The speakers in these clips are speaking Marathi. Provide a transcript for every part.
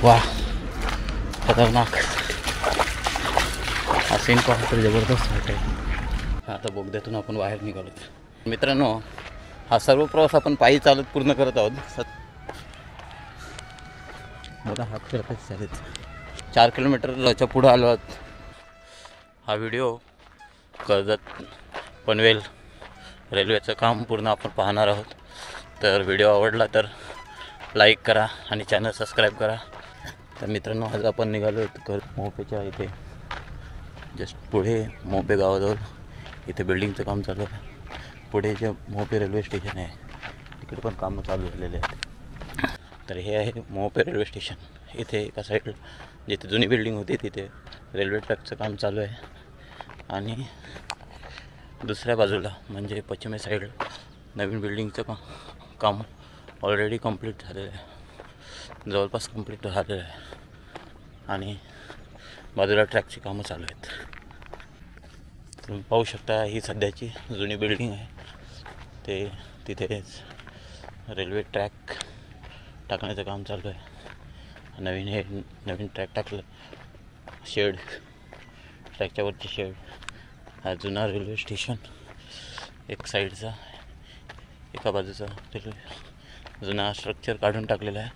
वाह खतरनाक हा सीन पाहतो तर जबरदस्त वाटते. आता बोगद्यातून आपण बाहेर निघालो. मित्रांनो, हा सर्व प्रवास आपण पायी चालत पूर्ण करत आहोत. मोठा हात करतच चालत 4 किलोमीटरच्या पुढं आलो आहोत. हा व्हिडिओ कर्जत पनवेल रेल्वेचं काम पूर्ण आपण पाहणार आहोत. तर व्हिडिओ आवडला तर लाईक करा आणि चॅनल सबस्क्राईब करा. तर मित्रांनो, आज आपण निघालो मोपेच्या इथे जस्ट पुढे मोपे गावाजवळ इथे बिल्डिंगचं काम चालू आहे. पुढे जे मोपे रेल्वे स्टेशन आहे तिकडे पण कामं चालू झालेले आहेत. तर हे आहे मोपे रेल्वे स्टेशन. इथे एका साईडला जिथे जुनी बिल्डिंग होती तिथे रेल्वे ट्रॅकचं काम चालू आहे आणि दुसऱ्या बाजूला म्हणजे पश्चिमे साईडला नवीन बिल्डिंगचं काम ऑलरेडी कंप्लीट झालेलं आहे, जवळपास कंप्लीट झालेलं आहे आणि बाजूला ट्रॅकची कामं चालू आहेत. तुम्ही पाहू शकता ही सध्याची जुनी बिल्डिंग आहे. तिथेच रेल्वे ट्रॅक टाकण्याचं काम चालू आहे. नवीन ट्रॅक टाकलं, शेड ट्रॅकच्या वरची शेड. हा जुना रेल्वे स्टेशन एक साईडचा एका बाजूचा रेल्वे जुना स्ट्रक्चर काढून टाकलेला आहे.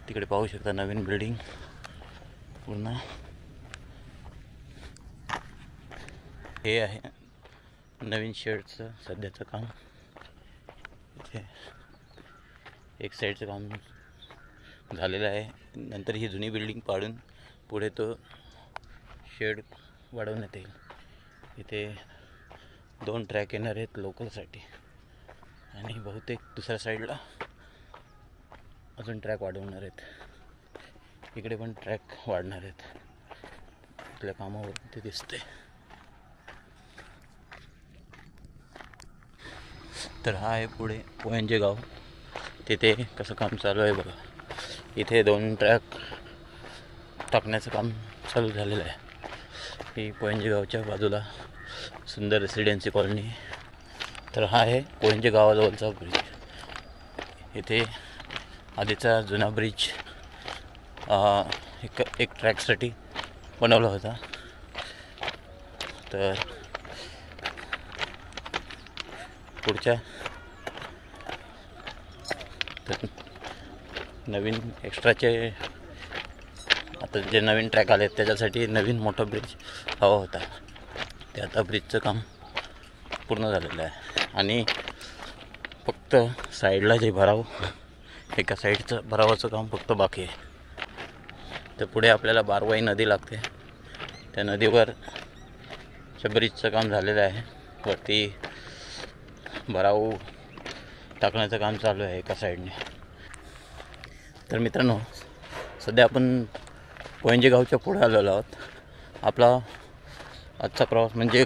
तिकडे पाहू शकता नवीन बिल्डिंग पूर्ण. हे आहे नवीन शेडचं सध्याचं काम. इथे एक साईडचं काम झालेलं आहे. नंतर ही जुनी बिल्डिंग पाडून पुढे तो शेड वाढवण्यात येईल. इथे 2 ट्रॅक येणार आहेत लोकलसाठी आणि बहुतेक दुसऱ्या साईडला अजून ट्रॅक वाढवणार आहेत. इकडे पण ट्रॅक वाढणार आहेत. आपल्या कामावर ते दिसते. तर हा आहे पुढे पोयंजे गाव. तिथे कसं काम चालू आहे बघा. इथे 2 ट्रॅक टाकण्याचं काम चालू झालेलं आहे. ही पोयंजे गावच्या बाजूला सुंदर रेसिडेन्सी कॉलनी. तर हा आहे पोयंजे गावाजवळचा ब्रिज. इथे आधीचा जुना ब्रिज एक ट्रॅकसाठी बनवला होता. तर पुढच्या नवीन एक्स्ट्राचे आता जे नवीन ट्रॅक आले त्याच्यासाठी नवीन मोठा ब्रिज हवा होता. ते आता ब्रिजचं काम पूर्ण झालेलं आहे आणि फक्त साईडला जे एका साईडचं भरावाचं काम फक्त बाकी आहे. तर पुढे आपल्याला बारवाई नदी लागते. त्या नदीवर ब्रिजचं काम झालेलं आहे. वरती भराव टाकण्याचं काम चालू आहे एका साईडने. तर मित्रांनो, सध्या आपण पोयंजे गावच्या पुढे आलेलो आहोत. आपला आजचा प्रवास म्हणजे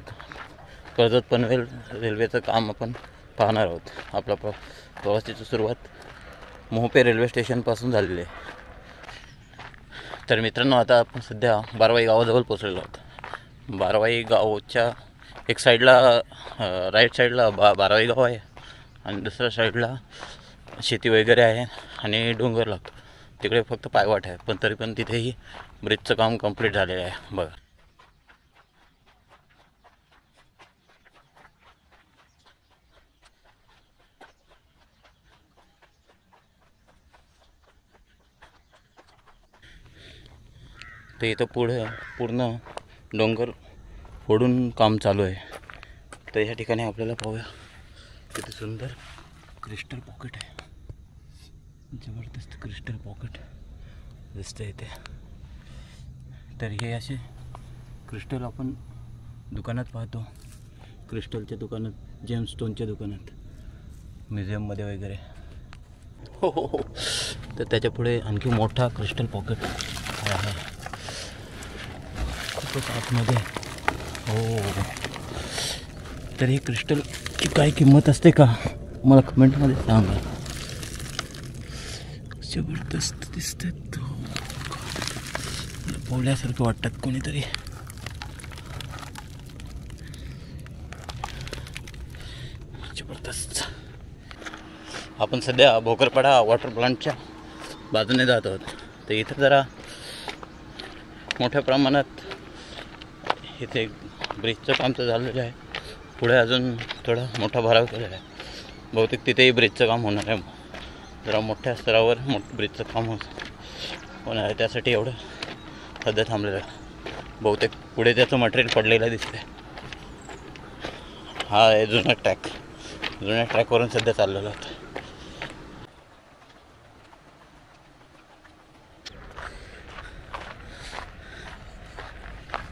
कर्जत पनवेल रेल्वेचं काम आपण पाहणार आहोत. आपला प्रवासाची सुरुवात मोहपे रेल्वे स्टेशनपासून झालेली आहे. तर मित्रांनो, आता आपण सध्या बारवाई गावाजवळ पोचलेलो आहोत. बारवाई गावच्या एक साईडला राईट साईडला बारवाई गाव आहे आणि दुसऱ्या साईडला शेती वगैरे आहे आणि डोंगर लागतो. तिकडे फक्त पायवाट आहे, पण तरी पण तिथेही ब्रिजचं काम कंप्लीट झालेलं आहे बघा. तर इथं पुढे पूर्ण डोंगर फोडून काम चालू आहे. तर या ठिकाणी आपल्याला पाहूया तिथे सुंदर क्रिस्टल पॉकेट आहे. जबरदस्त क्रिस्टल पॉकेट दिसतं इथे. तर हे असे क्रिस्टल आपण दुकानात पाहतो. क्रिस्टलच्या दुकानात, जेमस्टोनच्या दुकानात, म्युझियममध्ये वगैरे. हो. तर त्याच्या पुढे आणखी मोठा क्रिस्टल पॉकेट आहे खूपच आतमध्ये. हो. तर हे क्रिस्टलची काय किंमत असते का मला कमेंटमध्ये सांगा. जबरदस्त दिसतात, पोवल्यासारखं वाटतात कोणीतरी. जबरदस्त. आपण सध्या भोकरपाडा वॉटर प्लांटच्या बाजूने जात आहोत. तर इथं जरा मोठ्या प्रमाणात इथे ब्रिजचं काम तर झालेलं आहे. पुढे अजून थोडा मोठा भराव केलेला आहे. बहुतेक तिथेही ब्रिजचं काम होणार आहे. जरा मोठ्या स्तरावर ब्रिजचं काम होणार आहे. त्यासाठी एवढं सध्या थांबलेलं आहे. बहुतेक पुढे त्याचं मटेरियल पडलेलं दिसतंय. हा आहे जुना ट्रॅक. जुन्या ट्रॅकवरून सध्या चाललेलं होतं.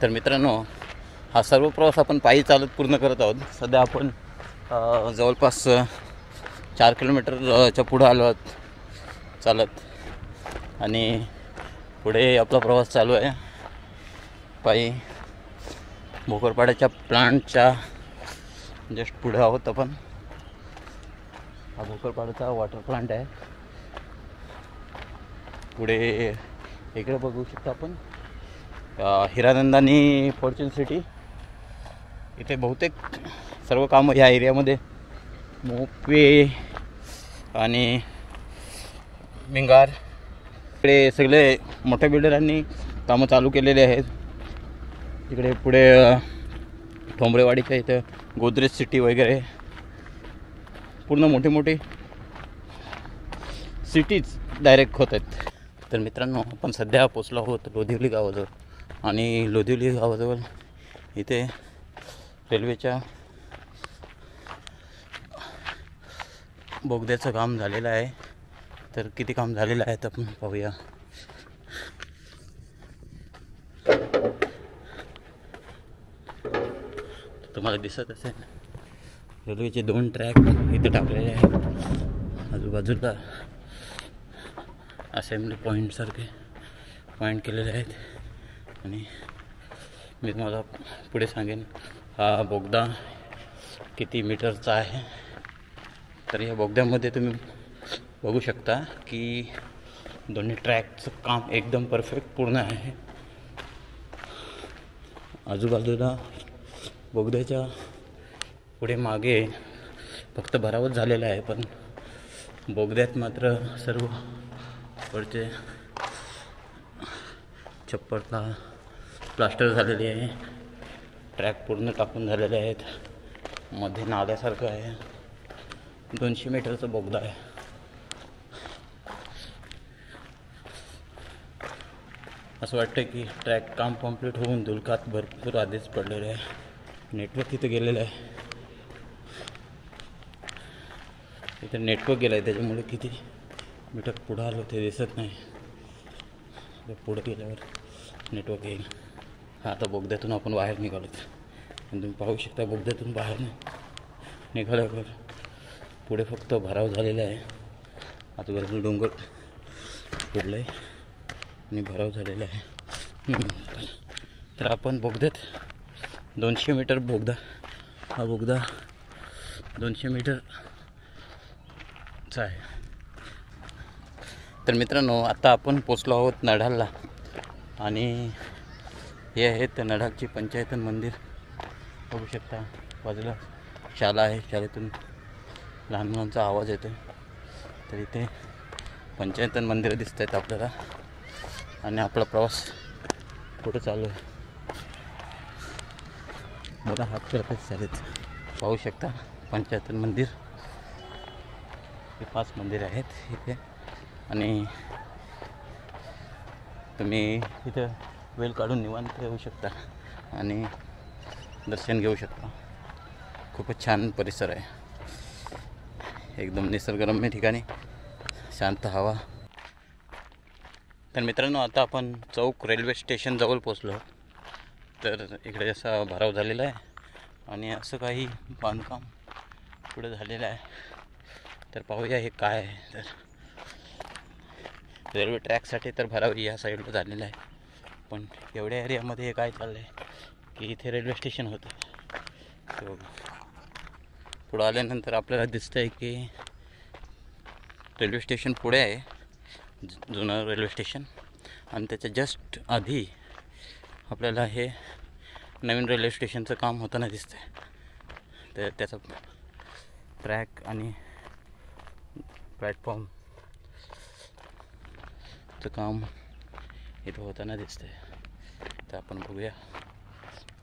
तर मित्रांनो, हा सर्व प्रवास आपण पायी चालत पूर्ण करत आहोत. सध्या आपण जवळपास 4 किलोमीटरच्या पुढं आलो आहोत चालत. आणि पुढे आपला प्रवास चालू आहे पायी. भोकरपाड्याच्या प्लांटच्या जस्ट पुढे आहोत आपण. हा भोकरपाड्याचा वॉटर प्लांट आहे. पुढे इकडे बघू शकता आपण हिरानंदानी फॉर्च्यून सिटी. इथे बहुतेक सर्व कामं ह्या एरियामध्ये मोपवे आणि भिंगार इकडे सगळे मोठ्या बिल्डरांनी कामं चालू केलेले आहेत. इकडे पुढे ठोंबरेवाडीच्या इथं गोदरेज सिटी वगैरे पूर्ण मोठी मोठी सिटीज डायरेक्ट होत आहेत. तर मित्रांनो, आपण सध्या पोचलो आहोत लोधिवली गावाजवळ. आणि लोधिवली गावाजवळ इथे रेल्वेच्या बोगद्याचं काम झालेलं आहे. तर किती काम झालेलं आहे तर आपण पाहूया. तुम्हाला दिसत असेल रेल्वेचे 2 ट्रॅक इथे टाकलेले आहेत. आजूबाजूला असेंब्ली पॉईंटसारखे पॉईंट केलेले आहेत. आणि मी तुम्हाला पुढे सांगेन हा बोगदा किती मीटरचा आहे. तर या बोगद्यामध्ये तुम्ही बघू शकता की दोन्ही ट्रॅकचं काम एकदम परफेक्ट पूर्ण आहे. आजूबाजूला बोगद्याच्या पुढे मागे फक्त भरावच झालेला आहे. पण बोगद्यात मात्र सर्व वरचे छप्परला प्लास्टर झालेली आहे. ट्रॅक पूर्ण टाकून झालेले आहेत. मध्ये नाल्यासारखं आहे. 200 मीटरचा बोगदा आहे. असं वाटतं की ट्रॅक काम कंप्लीट होऊन दुलकात भरपूर आधीच पडलेलं आहे. नेटवर्क तिथे गेलेलं आहे. इथे नेटवर्क गेलं आहे त्याच्यामुळे किती मीटर पुढं आलो ते दिसत नाही. पुढं गेल्यावर नेटवर्क येईल. हा आता बोगद्यातून आपण बाहेर निघालो आणि तुम्ही पाहू शकता बोगद्यातून बाहेर निघाल्यावर पुढे फक्त भराव झालेला आहे. आजूबाजूला डोंगर पडलं आहे आणि भराव झालेला आहे. तर आपण बोगद्यात 200 मीटर बोगदा. हा बोगदा 200 मीटरचा आहे. तर मित्रांनो, आता आपण पोचलो आहोत नढालला. आणि हे आहे तर नढालची पंचायतन मंदिर. बघू शकता बाजूला शाळा आहे. शाळेतून लहान मुलांचा आवाज येतो. तर इथे पंचायतन मंदिरं दिसत आहेत आपल्याला. आणि आपला प्रवास पुढे चालू आहे. मला हात करत चालेल. पाहू शकता पंचायतन मंदिर. हे 5 मंदिर आहेत इथे. आणि तुम्ही इथं वेळ काढून निवांत येऊ शकता आणि दर्शन घेऊ शकता. खूपच छान परिसर आहे. एकदम निसर्गरम्य ठिकाणी, शांत हवा. तर मित्रांनो, आता आपण चौक रेल्वे स्टेशन जवळ पोचलो. तर इकडे असा भराव झालेला आहे आणि असं काही बांधकाम पुढे झालेलं आहे. तर पाहूया हे काय आहे. तर रेल्वे ट्रॅकसाठी तर भराव या साईडला झालेला आहे. पण एवढ्या एरियामध्ये हे काय चाललं आहे की इथे रेल्वे स्टेशन होतं. तर पुढं आल्यानंतर आपल्याला दिसतं आहे की रेल्वे स्टेशन पुढे आहे, जुनं रेल्वे स्टेशन. आणि त्याच्या जस्ट आधी आपल्याला हे नवीन रेल्वे स्टेशनचं काम होताना दिसतं आहे. तर त्याचं ट्रॅक आणि प्लॅटफॉर्मचं काम इथं होताना दिसते. तर आपण बघूया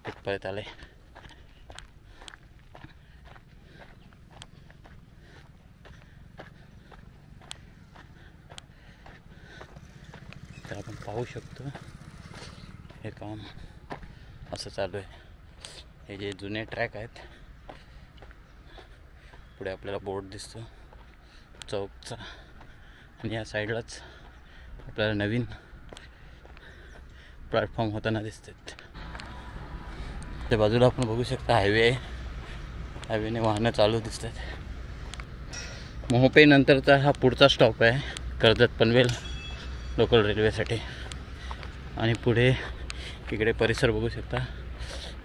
कुठपर्यंत आले. तर आपण पाहू शकतो हे काम असं चालू आहे. हे जे जुने ट्रॅक आहेत, पुढे आपल्याला बोर्ड दिसतो चौकचा, आणि या साईडलाच आपल्याला नवीन प्लॅटफॉर्म होताना दिसतात. त्या बाजूला आपण बघू शकता हायवे आहे. हायवेने वाहनं चालू दिसतात. मोहोपे नंतरचा हा पुढचा स्टॉप आहे कर्जत पनवेल लोकल रेल्वेसाठी. आणि पुढे इकडे परिसर बघू शकता,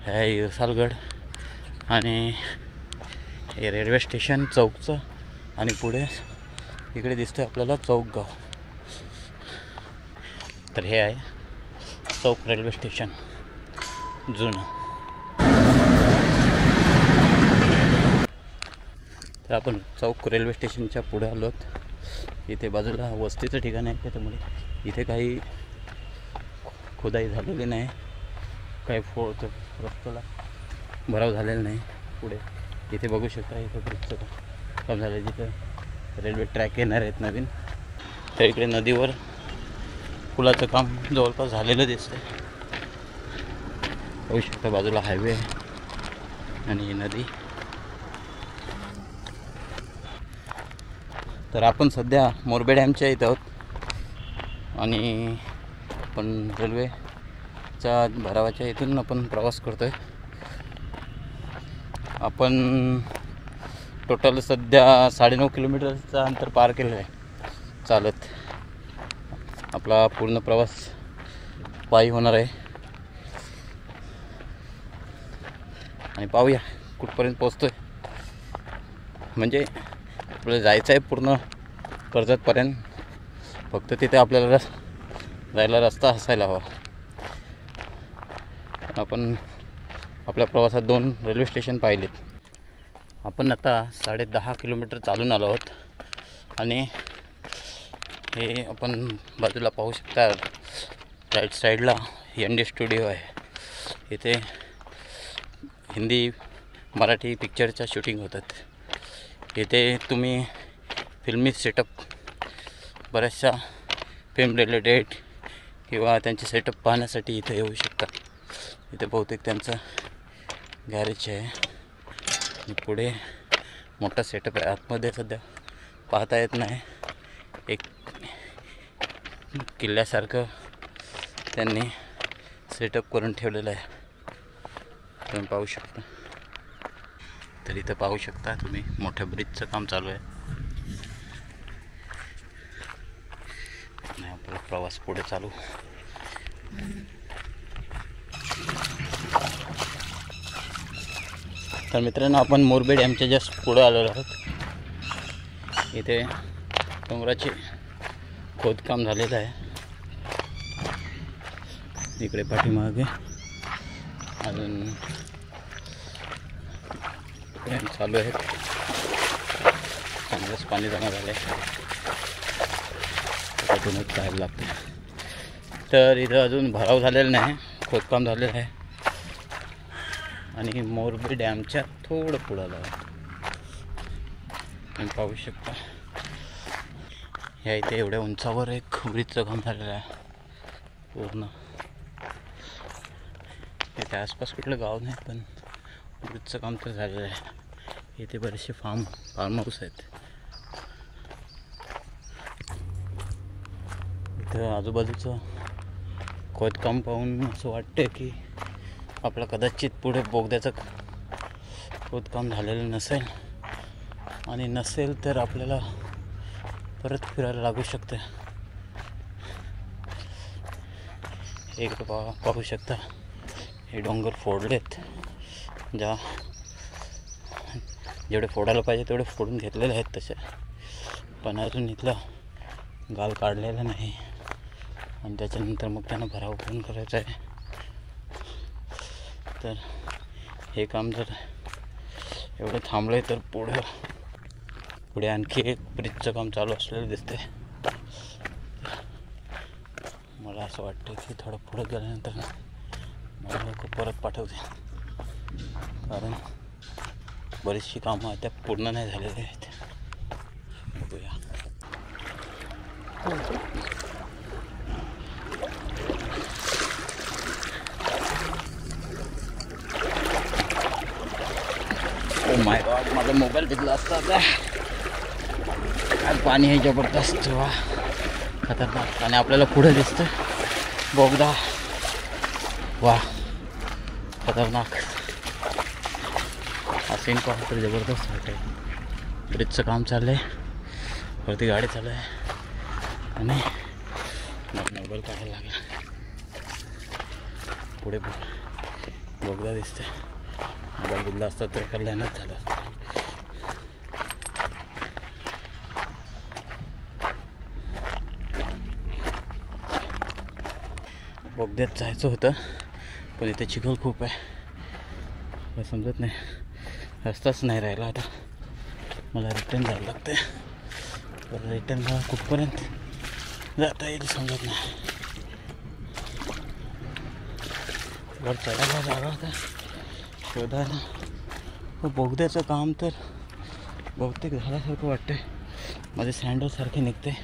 हे इरसालगड आणि हे रेल्वे स्टेशन चौकचं, आणि पुढे इकडे दिसतं आपल्याला चौकगाव. तर हे आहे चौक रेल्वे स्टेशन जुनं. तर आपण चौक रेल्वे स्टेशनच्या पुढे आलोत. इथे बाजूला वस्तीचं ठिकाण आहे, त्याच्यामुळे इथे काही खोदाई झालेली नाही, काही रस्त्याला भराव झालेला नाही. पुढे इथे बघू शकता, इथं ब्रिजचं काम झालं आहे, जिथं रेल्वे ट्रॅक येणार आहेत नवीन. तर इकडे नदीवर पुलाचं काम जवळपास झालेलं दिसतंय. बघू शकता बाजूला हायवे आहे आणि ही नदी. तर आपण सध्या मोरबे डॅमच्या इथं आहोत आणि आपण रेल्वेच्या भरावाच्या इथून आपण प्रवास करतो आहे. आपण टोटल सध्या 9.5 किलोमीटरचं अंतर पार केलं आहे चालत. आपला पूर्ण प्रवास पायी होणार आहे आणि पाहूया कुठपर्यंत पोचतो आहे. म्हणजे आपल्याला जायचं आहे पूर्ण कर्जतपर्यंत, फक्त तिथे आपल्याला जायला रस्ता असायला हवा. आपण आपल्या प्रवासात 2 रेल्वे स्टेशन पाहिलेत. आपण आता 10.5 किलोमीटर चालून आलो आहोत आणि हे आपण बाजूला पाहू शकता, राईट साईडला ND स्टुडिओ आहे. इथे हिंदी मराठी पिक्चरच्या शूटिंग होतात. इथे तुम्ही फिल्मी सेटअप, बऱ्याचशा फिल्म रिलेटेड किंवा त्यांचे सेटअप पाहण्यासाठी इथे येऊ शकता. इथे बहुतेक त्यांचं गॅरेज आहे आणि पुढे मोठा सेटअप आहे. आतमध्ये सध्या पाहता येत नाही. एक किल्ल्यासारखं त्यांनी सेटअप करून ठेवलेलं आहे, तुम्ही पाहू शकता. तर इथं पाहू शकता तुम्ही मोठ्या ब्रिजचं काम चालू आहे आणि आपला प्रवास पुढे चालू. तर मित्रांनो, आपण मोरबे डॅमच्या जस्ट पुढे आलेलो आहोत. इथे डोंगराचे खोदकाम झालेलं आहे. इकडे पाठीमागे अजून चालू आहेत. चांगलंच पाणी जमा झालं आहे, त्यातूनच जायला लागतं. तर इथं अजून भराव झालेला नाही, खोदकाम झालेलं आहे आणि मोरबे डॅमच्या थोडं पुढं आलं तुम्ही पाहू शकता. ह्या इथे एवढ्या उंचावर एक ब्रिजचं काम झालेलं आहे पूर्ण. इथे आसपास कुठलं गाव नाही, पण ब्रिजचं काम तर झालेलं आहे. इथे बरेचसे फार्म हाऊस आहेत. इथं आजूबाजूचं खोदकाम पाहून असं वाटतं की आपलं कदाचित पुढे बोगद्याचं खोदकाम झालेलं नसेल, आणि नसेल तर आपल्याला परत फिरायला लागू शकतं. एक पाहू शकता हे डोंगर फोडलेत, जेवढे फोडायला पाहिजे तेवढे फोडून घेतलेले आहेत तसे, पण अजून इथला गाल काढलेला नाही. आणि त्याच्यानंतर मग त्यांना भराव पण करायचा आहे. तर हे काम जर एवढं थांबलं तर पुढे आणखी एक ब्रिजचं काम चालू असलेलं दिसते मला असं असं वाटतं की थोडं पुढं गेल्यानंतर मला लोक परत पाठवते, कारण बरीचशी कामं त्या पूर्ण नाही झालेली आहेत. बघूया. ओ माय गॉड, माझा मोबाईल भिजला असता आता. काय पाणी आहे जबरदस्त, वा खतरनाक. आणि आपल्याला पुढे दिसतं बोगदा, वा खतरनाक. हा सीन पाहून तर जबरदस्त वाटतं. ब्रिजचं काम चाललं आहे, वरती गाडी चालू आहे आणि मोबाईल काढायला लागेल. पुढे बोगदा दिसते. मोबाईल भिजला असता तर कल्याणच झालं असतं. बोगद्यात जायचं होतं पण इथे चिखल खूप आहे, काय समजत नाही. रस्ताच नाही राहिला आता. मला रिटर्न जायला लागतं आहे. तर रिटर्न मला कुठपर्यंत जाता येईल समजत नाही. वर चढायला जागा होता शोधायला. बोगद्याचं काम तर बहुतेक झाल्यासारखं वाटतं. माझे सँडलसारखे निघते.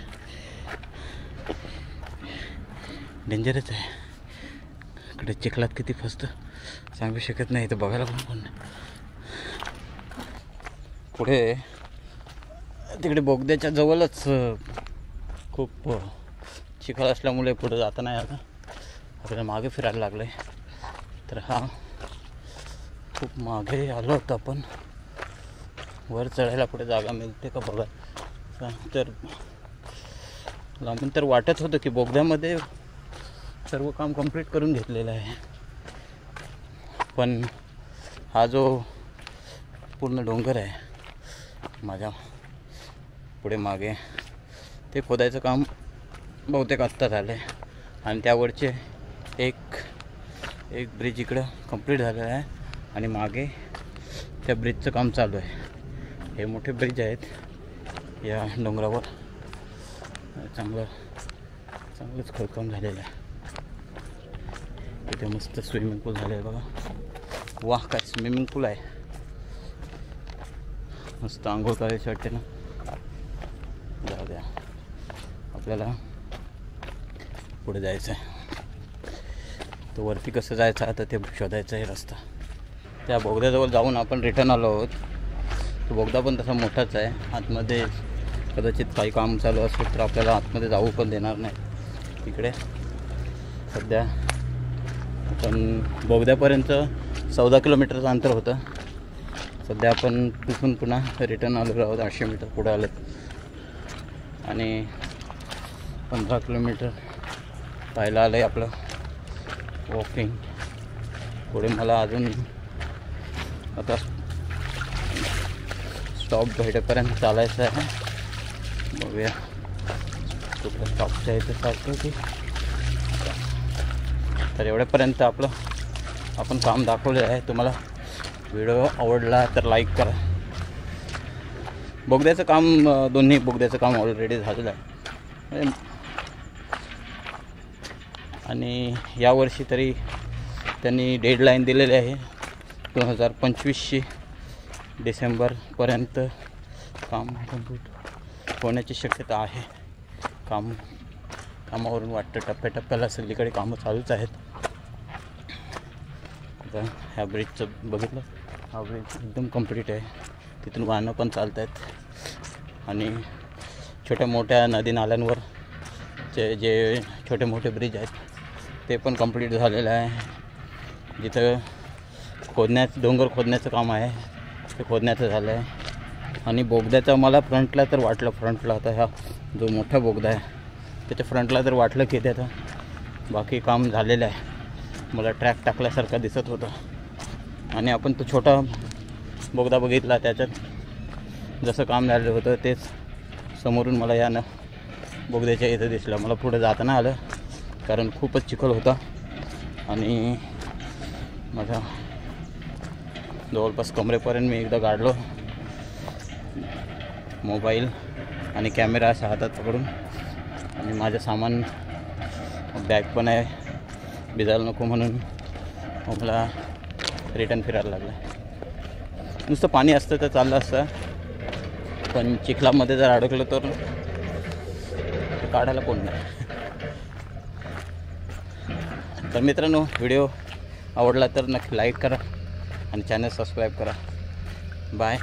डेंजरच आहे. इकडे चिखलात किती फसतं सांगू शकत नाही. तर बघायला पण नाही. पुढे तिकडे बोगद्याच्या जवळच खूप चिखल असल्यामुळे पुढे जाता नाही आता. आपल्याला मागे फिरायला लागलं आहे. तर हा खूप मागे आलो होतो आपण. वर चढायला पुढे जागा मिळते का बघा. तर लांबून तर वाटत होतं की बोगद्यामध्ये सर्व काम कंप्लीट करून घेतलेलं आहे, पण हा जो पूर्ण डोंगर आहे माझ्या पुढे मागे, ते खोदायचं काम बहुतेक आत्ता झालं आहे. आणि त्यावरचे एक ब्रिज इकडं कंप्लीट झालेलं आहे आणि मागे त्या ब्रिजचं काम चालू आहे. हे मोठे ब्रिज आहेत या डोंगरावर. चांगलंच खोदकाम झालेलं आहे. इथे मस्त स्विमिंग पूल झालं आहे बघा. वाह, काय स्विमिंग पूल आहे. मस्त आंघोळ करायची वाटते ना. जाऊ द्या, आपल्याला पुढे जायचं आहे. तर वरती कसं जायचं आता ते शोधायचं आहे रस्ता. त्या बोगद्याजवळ जाऊन आपण रिटर्न आलो आहोत. तो बोगदा पण तसा मोठाच आहे. आतमध्ये कदाचित काही काम चालू असेल तर आपल्याला आतमध्ये जाऊ पण देणार नाही. इकडे सध्या आपण बोगद्यापर्यंत 14 किलोमीटरचं अंतर होतं. सध्या आपण तिथून पुन्हा रिटर्न आलो आहोत. 800 मीटर पुढे आलो आणि 15 किलोमीटर पाहायला आलं आहे आपलं वॉकिंग. पुढे मला अजून आता स्टॉप भेटेपर्यंत चालायचं आहे. बघूया कुठल्या स्टॉपच्या इथे चालतो की. तर एवढ्यापर्यंत आपण काम दाखवलं आहे. तुम्हाला व्हिडिओ आवडला तर लाईक करा. बोगद्याचं काम, दोन्ही बोगद्याचं काम ऑलरेडी झालेलं आहे आणि यावर्षी तरी त्यांनी डेडलाईन दिलेली आहे 2025 डिसेंबरपर्यंत काम कंप्लीट होण्याची शक्यता आहे. कामावरून वाटतं टप्प्याटप्प्याला सगळीकडे कामं चालूच आहेत. आता ह्या ब्रिजचं बघितलं, हा ब्रिज एकदम कंप्लीट आहे. तिथून वाहनं पण चालत आहेत आणि छोट्या मोठ्या नदी नाल्यांवर जे छोटे मोठे ब्रिज आहेत ते पण कंप्लीट झालेलं आहे. जिथं डोंगर खोदण्याचं काम आहे ते खोदण्याचं झालं आहे. आणि बोगद्याचं मला फ्रंटला तर वाटलं, फ्रंटला आता हा जो मोठा बोगदा आहे त्याच्या फ्रंटला तर वाटलं की त्याचं बाकी काम झालेलं आहे. मला ट्रॅक टाकल्यासारखा दिसत होता. आणि आपण तो छोटा बोगदा बघितला, त्याच्यात जसं काम झालेलं होतं तेच समोरून मला या बोगद्याच्या इथं दिसलं. मला पुढे जाताना आलं कारण खूपच चिखल होता आणि माझा जवळपास कमरेपर्यंत मी एकदा गाडलो. मोबाईल आणि कॅमेरा अशा हातात पकडून आणि माझं सामान बॅग पण आहे, भिजायला नको म्हणून मला रिटर्न फिरायला लागला. नुसतं पाणी असतं तर चाललं असतं, पण चिखलामध्ये जर अडकलं तर काढायला कोण नाही. तर मित्रांनो, व्हिडिओ आवडला तर नक्की लाईक करा आणि चॅनल सबस्क्राईब करा. बाय.